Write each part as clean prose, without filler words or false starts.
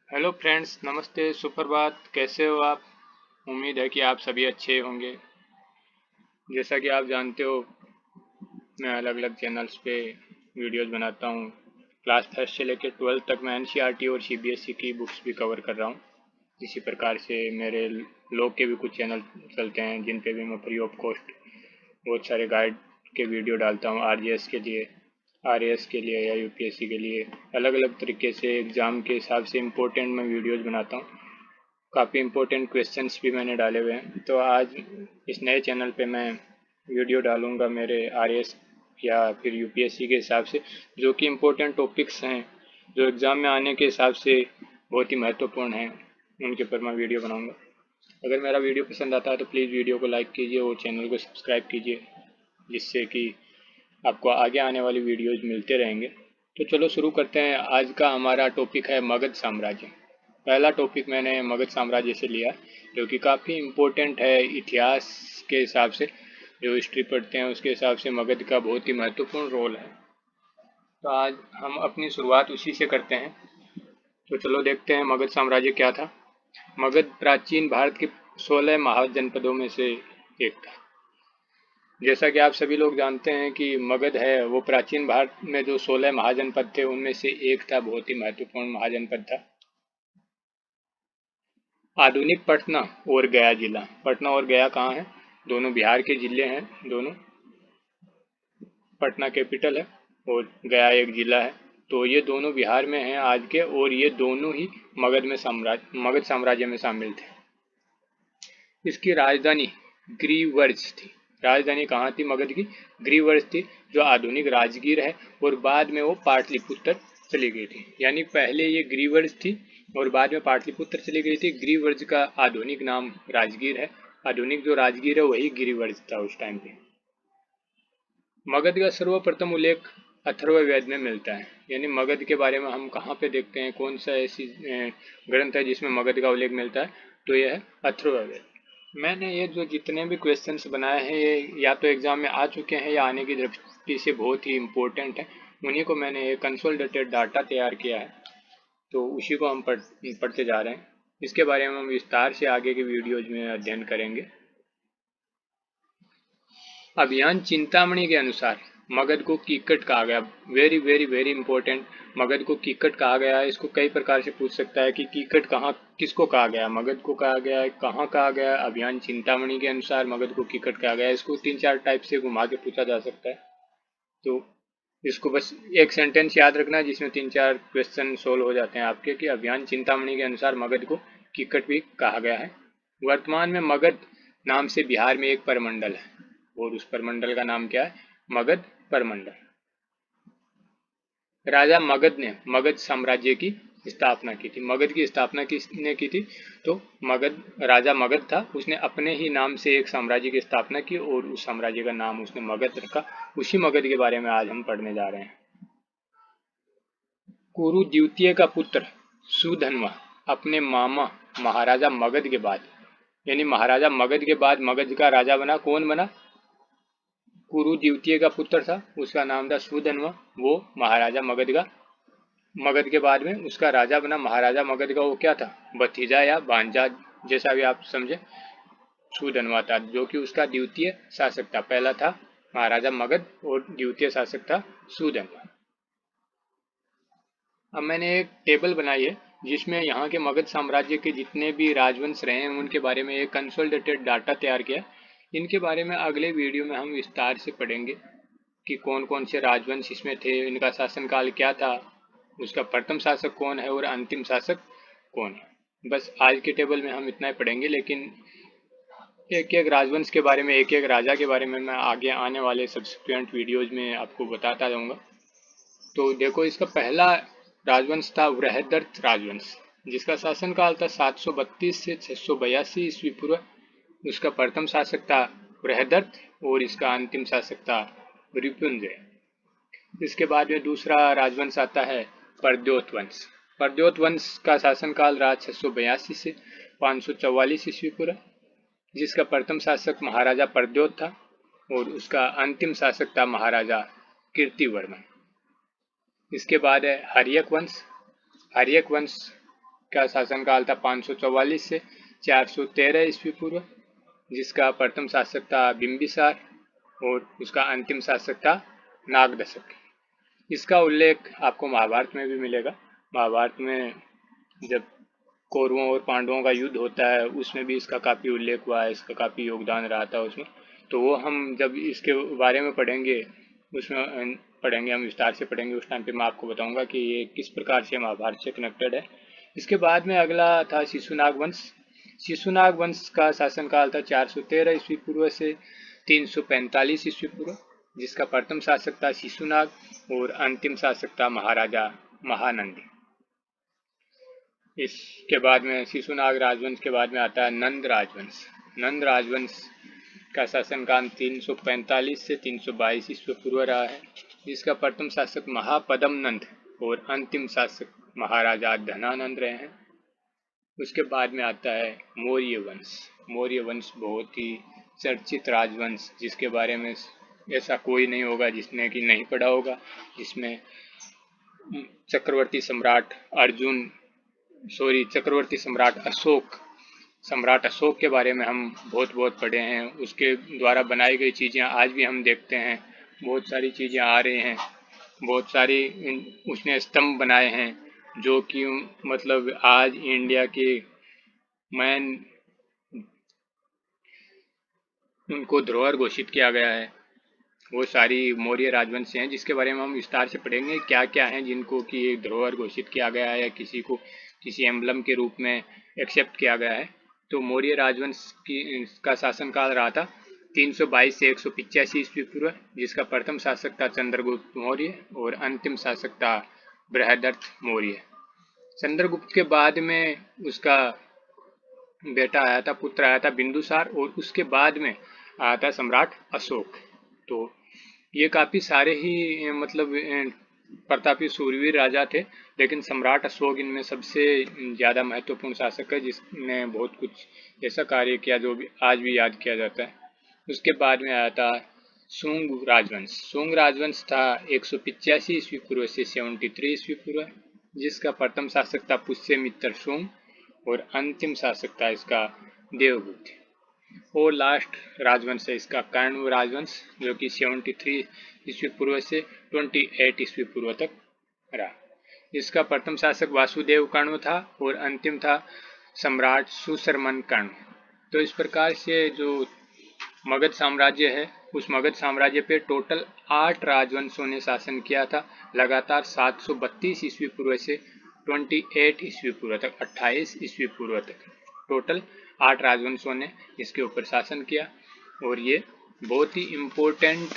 Hello friends, नमस्ते, सुप्रभात। कैसे हो आप? उम्मीद है कि आप सभी अच्छे होंगे। जैसा कि आप जानते हो, मैं अलग अलग चैनल्स पे वीडियोस बनाता हूँ। क्लास फर्स्ट से लेकर 12th तक मैं एनसीईआरटी और सीबीएसई की बुक्स भी कवर कर रहा हूँ। इसी प्रकार से मेरे लोग के भी कुछ चैनल चलते हैं जिन पे भी मैं फ्री ऑफ कॉस्ट बहुत सारे गाइड के वीडियो डालता हूँ। आरजीएस के लिए, आरएएस के लिए या यूपीएससी के लिए अलग अलग तरीके से एग्ज़ाम के हिसाब से इम्पोर्टेंट मैं वीडियोज़ बनाता हूँ। काफ़ी इम्पोर्टेंट क्वेश्चंस भी मैंने डाले हुए हैं। तो आज इस नए चैनल पे मैं वीडियो डालूंगा मेरे आरएएस या फिर यूपीएससी के हिसाब से, जो कि इम्पोर्टेंट टॉपिक्स हैं जो एग्ज़ाम में आने के हिसाब से बहुत ही महत्वपूर्ण हैं। उनके ऊपर मैं वीडियो बनाऊंगा। अगर मेरा वीडियो पसंद आता है तो प्लीज़ वीडियो को लाइक कीजिए और चैनल को सब्सक्राइब कीजिए, जिससे कि आपको आगे आने वाली वीडियोज़ मिलते रहेंगे। तो चलो शुरू करते हैं। आज का हमारा टॉपिक है मगध साम्राज्य। पहला टॉपिक मैंने मगध साम्राज्य से लिया, जो कि काफ़ी इम्पोर्टेंट है इतिहास के हिसाब से। जो हिस्ट्री पढ़ते हैं उसके हिसाब से मगध का बहुत ही महत्वपूर्ण रोल है। तो आज हम अपनी शुरुआत उसी से करते हैं। तो चलो देखते हैं मगध साम्राज्य क्या था। मगध प्राचीन भारत के 16 महाजनपदों में से एक था। जैसा कि आप सभी लोग जानते हैं कि मगध है वो प्राचीन भारत में जो 16 महाजनपद थे उनमें से एक था, बहुत ही महत्वपूर्ण महाजनपद था। आधुनिक पटना और गया जिला, पटना और गया कहाँ है? दोनों बिहार के जिले हैं दोनों। पटना कैपिटल है और गया एक जिला है। तो ये दोनों बिहार में हैं आज के, और ये दोनों ही मगध साम्राज्य में शामिल थे। इसकी राजधानी ग्रीवर्ज थी। राजधानी कहाँ थी मगध की? ग्रीवर्ज थी, जो आधुनिक राजगीर है, और बाद में वो पाटलिपुत्र चली गई थी। यानी पहले ये ग्रीवर्ज थी और बाद में पाटलिपुत्र चली गई थी। ग्रीवर्ज का आधुनिक नाम राजगीर है। आधुनिक जो राजगीर है वही ग्रीवर्ज था उस टाइम पे। मगध का सर्वप्रथम उल्लेख अथर्ववेद में मिलता है। यानी मगध के बारे में हम कहाँ पे देखते हैं, कौन सा ऐसी ग्रंथ है जिसमें मगध का उल्लेख मिलता है? तो यह है अथर्ववेद। मैंने ये जो जितने भी क्वेश्चंस बनाए हैं ये या तो एग्जाम में आ चुके हैं या आने की दृष्टि से बहुत ही इम्पोर्टेंट है। उन्हीं को मैंने एक कंसोलिडेटेड डाटा तैयार किया है, तो उसी को हम पढ़ते जा रहे हैं। इसके बारे में हम विस्तार से आगे के वीडियोज में अध्ययन करेंगे। अभियान चिंतामणि के अनुसार मगध को कीकट कहा गया। Very very very important. Magadh को कीकट कहा गया है। इसको कई प्रकार से पूछ सकता है कि कीकट कहाँ किसको कहा गया? मगध को कहा गया है। कहाँ कहा गया? अभियान चिंतामणि के अनुसार मगध को कीकट कहा गया है। इसको 3-4 टाइप से घुमा के पूछा जा सकता है। तो इसको बस एक सेंटेंस याद रखना जिसमें 3-4 क्वेश्चन सोल्व हो जाते हैं आपके, कि अभियान चिंतामणि के अनुसार मगध को कीकट भी कहा गया है। वर्तमान में मगध नाम से बिहार में एक परमंडल है, और उस परमंडल का नाम क्या है? मगध परमंडल। राजा मगध ने मगध साम्राज्य की स्थापना की थी। मगध की स्थापना किसने की थी? तो मगध, राजा मगध था, उसने अपने ही नाम से एक साम्राज्य की स्थापना की और उस साम्राज्य का नाम उसने मगध रखा। उसी मगध के बारे में आज हम पढ़ने जा रहे हैं। कुरु द्वितीय का पुत्र सुधन्वा अपने मामा महाराजा मगध के बाद, यानी महाराजा मगध के बाद मगध का राजा बना। कौन बना? कुरु द्वितीय का पुत्र था, उसका नाम था सुधन्वा। वो महाराजा मगध का, मगध के बाद में उसका राजा बना। महाराजा मगध का वो क्या था? भतीजा या भांजा, जैसा भी आप समझे। सुधन्वा था, जो कि उसका द्वितीय शासक था। पहला था महाराजा मगध और द्वितीय शासक था सुधन्वा। अब मैंने एक टेबल बनाई है जिसमें यहाँ के मगध साम्राज्य के जितने भी राजवंश रहे हैं उनके बारे में एक कंसोलिडेटेड डाटा तैयार किया। इनके बारे में अगले वीडियो में हम विस्तार से पढ़ेंगे कि कौन कौन से राजवंश इसमें थे, इनका शासनकाल क्या था, उसका प्रथम शासक कौन है और अंतिम शासक कौन है। बस आज के टेबल में हम इतना ही पढ़ेंगे, लेकिन एक एक राजवंश के बारे में, एक एक राजा के बारे में मैं आगे आने वाले सब्सिक्वेंट वीडियोज में आपको बताता जाऊंगा। तो देखो, इसका पहला राजवंश था बृहदर्थ राजवंश, जिसका शासनकाल था 732 से 682 ईस्वी पूर्व। उसका प्रथम शासक था बृहदर्थ और इसका अंतिम शासक था रिपुंजय। इसके बाद में दूसरा राजवंश आता है परद्योत वंश। परद्योत वंश का शासनकाल रहा 682 से 544 ईस्वी पूर्व, जिसका प्रथम शासक महाराजा परद्योत था और उसका अंतिम शासक था महाराजा कीर्तिवर्मन। इसके बाद है हर्यक वंश। हर्यक वंश का शासनकाल था 544 से 413 ईस्वी पूर्व, जिसका प्रथम शासक था बिंबिसार और उसका अंतिम शासक था नागदशक। इसका उल्लेख आपको महाभारत में भी मिलेगा। महाभारत में जब कौरवों और पांडवों का युद्ध होता है उसमें भी इसका काफ़ी उल्लेख हुआ है, इसका काफ़ी योगदान रहा था उसमें। तो वो हम जब इसके बारे में पढ़ेंगे, उसमें पढ़ेंगे, हम विस्तार से पढ़ेंगे, उस टाइम पे मैं आपको बताऊंगा कि ये किस प्रकार से महाभारत से कनेक्टेड है। इसके बाद में अगला था शिशुनाग वंश। शिशुनाग वंश का शासनकाल था 413 ईस्वी पूर्व से 345 ईस्वी पूर्व, जिसका प्रथम शासक था शिशुनाग और अंतिम शासक था महाराजा महानंद। इसके बाद में शिशुनाग राजवंश के बाद में आता है नंद राजवंश। नंद राजवंश का शासनकाल 345 से 322 ईस्वी पूर्व रहा है, जिसका प्रथम शासक महापदम नंद और अंतिम शासक महाराजा धनानंद रहे हैं। उसके बाद में आता है मौर्य वंश। मौर्य वंश बहुत ही चर्चित राजवंश, जिसके बारे में ऐसा कोई नहीं होगा जिसने कि नहीं पढ़ा होगा, जिसमें चक्रवर्ती सम्राट चक्रवर्ती सम्राट अशोक के बारे में हम बहुत पढ़े हैं। उसके द्वारा बनाई गई चीज़ें आज भी हम देखते हैं, बहुत सारी चीज़ें आ रही हैं, बहुत सारी उसने स्तंभ बनाए हैं जो कि मतलब आज इंडिया के मैन उनको धरोहर घोषित किया गया है। वो सारी मौर्य राजवंश हैं जिसके बारे में हम विस्तार से पढ़ेंगे, क्या क्या हैं जिनको कि एक धरोहर घोषित किया गया है या किसी को किसी एम्बलम के रूप में एक्सेप्ट किया गया है। तो मौर्य राजवंश का शासनकाल रहा था 322 से 185 ईस्वी पूर्व, जिसका प्रथम शासक था चंद्रगुप्त मौर्य और अंतिम शासक था बृहदर्थ मौर्य। चंद्रगुप्त के बाद में उसका बेटा आया था, पुत्र आया था बिंदुसार, और उसके बाद में आया था सम्राट अशोक। तो ये काफ़ी सारे ही मतलब प्रतापी सूरवीर राजा थे, लेकिन सम्राट अशोक इनमें सबसे ज़्यादा महत्वपूर्ण शासक है, जिसने बहुत कुछ ऐसा कार्य किया जो आज भी याद किया जाता है। उसके बाद में आया था शुंग राजवंश। शुंग राजवंश था 185 ईस्वी पूर्व से 73 ईस्वी पूर्व, जिसका प्रथम शासक था पुष्यमित्र शुंग और अंतिम शासक था इसका देवगुप्त। और लास्ट राजवंश है इसका कर्ण राजवंश, जो कि 73 ईस्वी पूर्व से 28 ईस्वी पूर्व तक रहा। इसका प्रथम शासक वासुदेव कर्ण था और अंतिम था सम्राट सुशर्मन कर्ण। तो इस प्रकार से जो मगध साम्राज्य है, उस मगध साम्राज्य पे टोटल 8 राजवंशों ने शासन किया था लगातार 732 ईस्वी पूर्व से 28 ईस्वी पूर्व तक, 28 ईस्वी पूर्व तक टोटल 8 राजवंशों ने इसके ऊपर शासन किया। और ये बहुत ही इम्पोर्टेंट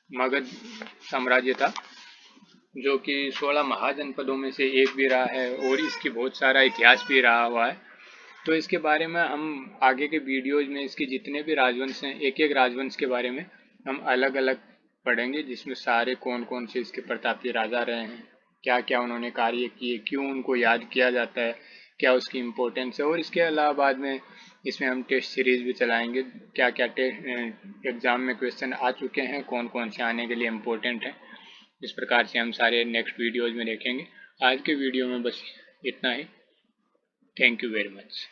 मगध साम्राज्य था, जो कि 16 महाजनपदों में से एक भी रहा है और इसकी बहुत सारा इतिहास भी रहा हुआ है। तो इसके बारे में हम आगे के वीडियोज में इसके जितने भी राजवंश हैं, एक एक राजवंश के बारे में हम अलग अलग पढ़ेंगे, जिसमें सारे कौन कौन से इसके प्रतापी राजा रहे हैं, क्या क्या उन्होंने कार्य किए, क्यों उनको याद किया जाता है, क्या उसकी इम्पोर्टेंस है। और इसके अलावा बाद में इसमें हम टेस्ट सीरीज भी चलाएंगे, क्या क्या एग्ज़ाम में क्वेश्चन आ चुके हैं, कौन कौन से आने के लिए इम्पोर्टेंट है। इस प्रकार से हम सारे नेक्स्ट वीडियोज़ में देखेंगे। आज के वीडियो में बस इतना ही। Thank you very much.